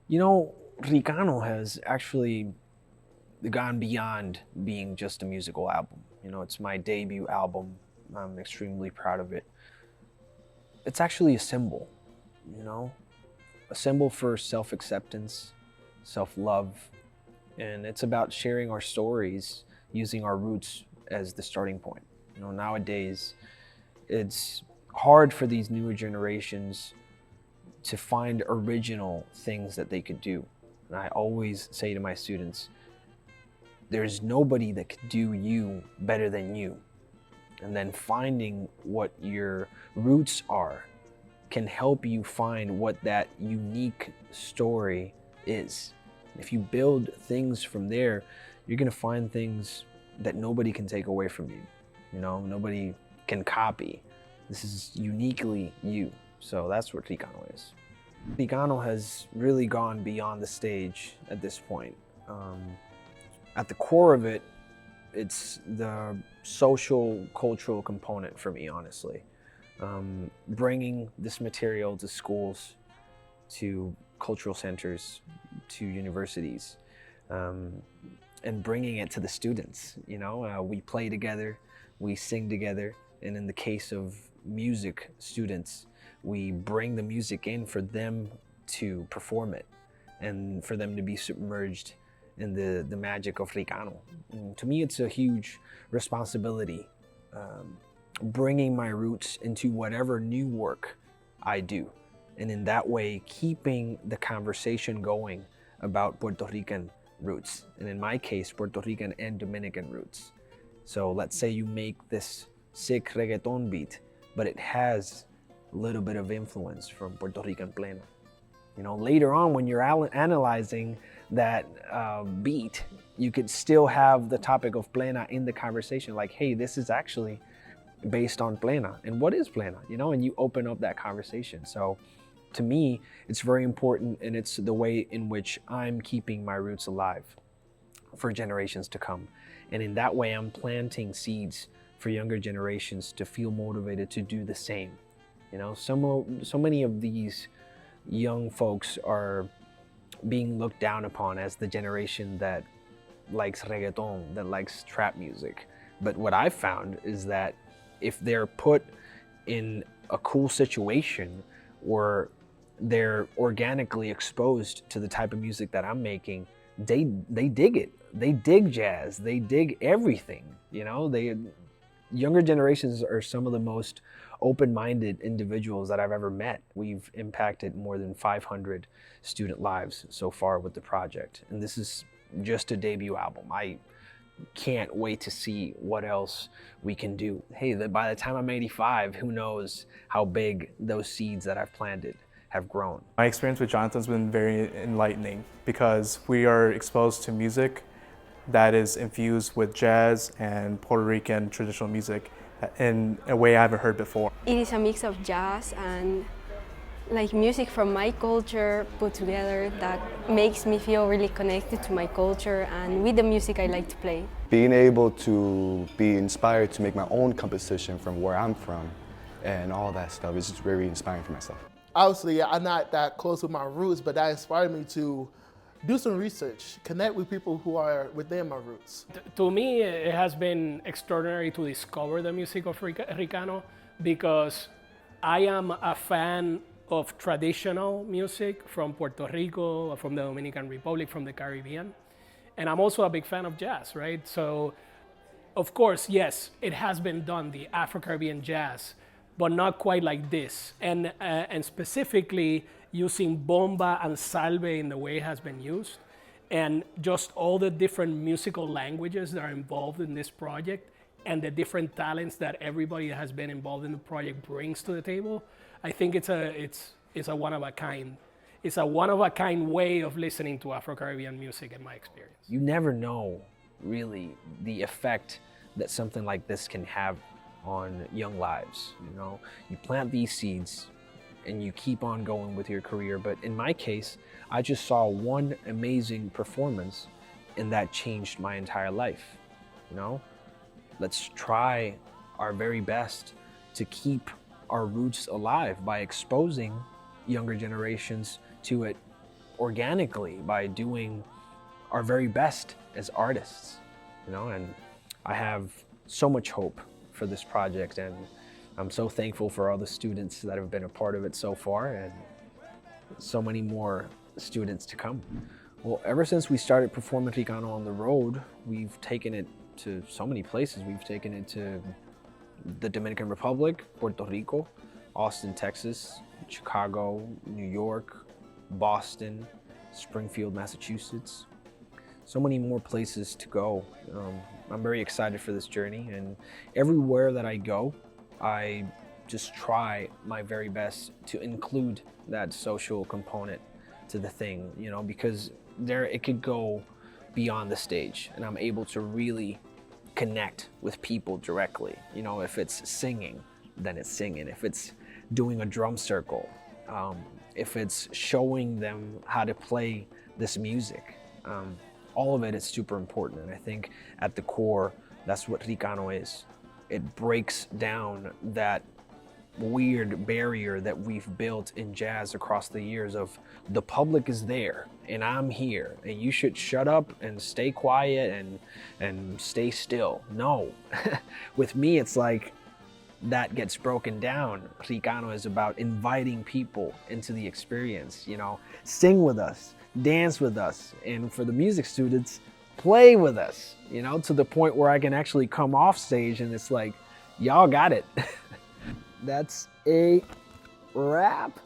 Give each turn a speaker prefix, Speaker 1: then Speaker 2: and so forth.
Speaker 1: You know, Ricano has actually gone beyond being just a musical album. You know, it's my debut album. I'm extremely proud of it. It's actually a symbol, you know, a symbol for self acceptance, self love, and it's about sharing our stories using our roots as the starting point. You know, nowadays, it's hard for these newer generations to find original things that they could do. And I always say to my students, there's nobody that could do you better than you. And then finding what your roots are can help you find what that unique story is. If you build things from there, you're gonna find things that nobody can take away from you. You know, nobody can copy. This is uniquely you. So that's what Ricano is. Ricano has really gone beyond the stage at this point. At the core of it, it's the social, cultural component for me, honestly. Bringing this material to schools, to cultural centers, to universities, and bringing it to the students. You know, we play together, we sing together, and in the case of music students, we bring the music in for them to perform it and for them to be submerged in the magic of Ricano. And to me, it's a huge responsibility, bringing my roots into whatever new work I do. And in that way, keeping the conversation going about Puerto Rican roots. And in my case, Puerto Rican and Dominican roots. So let's say you make this sick reggaeton beat, but it has a little bit of influence from Puerto Rican plena. You know, later on when you're analyzing that beat, you could still have the topic of plena in the conversation. Like, hey, this is actually based on plena. And what is plena? You know, and you open up that conversation. So to me, it's very important, and it's the way in which I'm keeping my roots alive for generations to come. And in that way, I'm planting seeds for younger generations to feel motivated to do the same. You know, so many of these young folks are being looked down upon as the generation that likes reggaeton, that likes trap music. But what I've found is that if they're put in a cool situation or they're organically exposed to the type of music that I'm making, they dig it. They dig jazz. They dig everything. You know, younger generations are some of the most open-minded individuals that I've ever met. We've impacted more than 500 student lives so far with the project, and this is just a debut album. I can't wait to see what else we can do. Hey, by the time I'm 85, who knows how big those seeds that I've planted have grown.
Speaker 2: My experience with Jonathan's been very enlightening because we are exposed to music that is infused with jazz and Puerto Rican traditional music in a way I haven't heard before.
Speaker 3: It is a mix of jazz and like music from my culture put together that makes me feel really connected to my culture and with the music I like to play.
Speaker 4: Being able to be inspired to make my own composition from where I'm from and all that stuff is just very inspiring for myself.
Speaker 5: Obviously, I'm not that close with my roots, but that inspired me to do some research, connect with people who are within my roots.
Speaker 6: To me, it has been extraordinary to discover the music of Ricano because I am a fan of traditional music from Puerto Rico, from the Dominican Republic, from the Caribbean. And I'm also a big fan of jazz, right? So, of course, yes, it has been done, the Afro-Caribbean jazz, but not quite like this. And specifically using bomba and salve in the way it has been used, and just all the different musical languages that are involved in this project and the different talents that everybody that has been involved in the project brings to the table. I think it's a one of a kind. It's a one of a kind way of listening to Afro-Caribbean music in my experience.
Speaker 1: You never know really the effect that something like this can have on young lives. You know, you plant these seeds and you keep on going with your career. But in my case, I just saw one amazing performance and that changed my entire life. You know, let's try our very best to keep our roots alive by exposing younger generations to it organically by doing our very best as artists, you know, and I have so much hope for this project, and I'm so thankful for all the students that have been a part of it so far, and so many more students to come. Well, ever since we started performing Ricano on the road, we've taken it to so many places. We've taken it to the Dominican Republic, Puerto Rico, Austin, Texas, Chicago, New York, Boston, Springfield, Massachusetts. So many more places to go. I'm very excited for this journey, and everywhere that I go, I just try my very best to include that social component to the thing, you know, because there it could go beyond the stage, and I'm able to really connect with people directly. You know, if it's singing, then it's singing. If it's doing a drum circle, if it's showing them how to play this music, all of it is super important. And I think at the core, that's what Ricano is. It breaks down that weird barrier that we've built in jazz across the years of the public is there and I'm here and you should shut up and stay quiet and stay still. No, with me it's like that gets broken down. Ricano is about inviting people into the experience, you know, sing with us, dance with us, and for the music students, play with us, you know, to the point where I can actually come off stage and it's like, y'all got it. That's a wrap.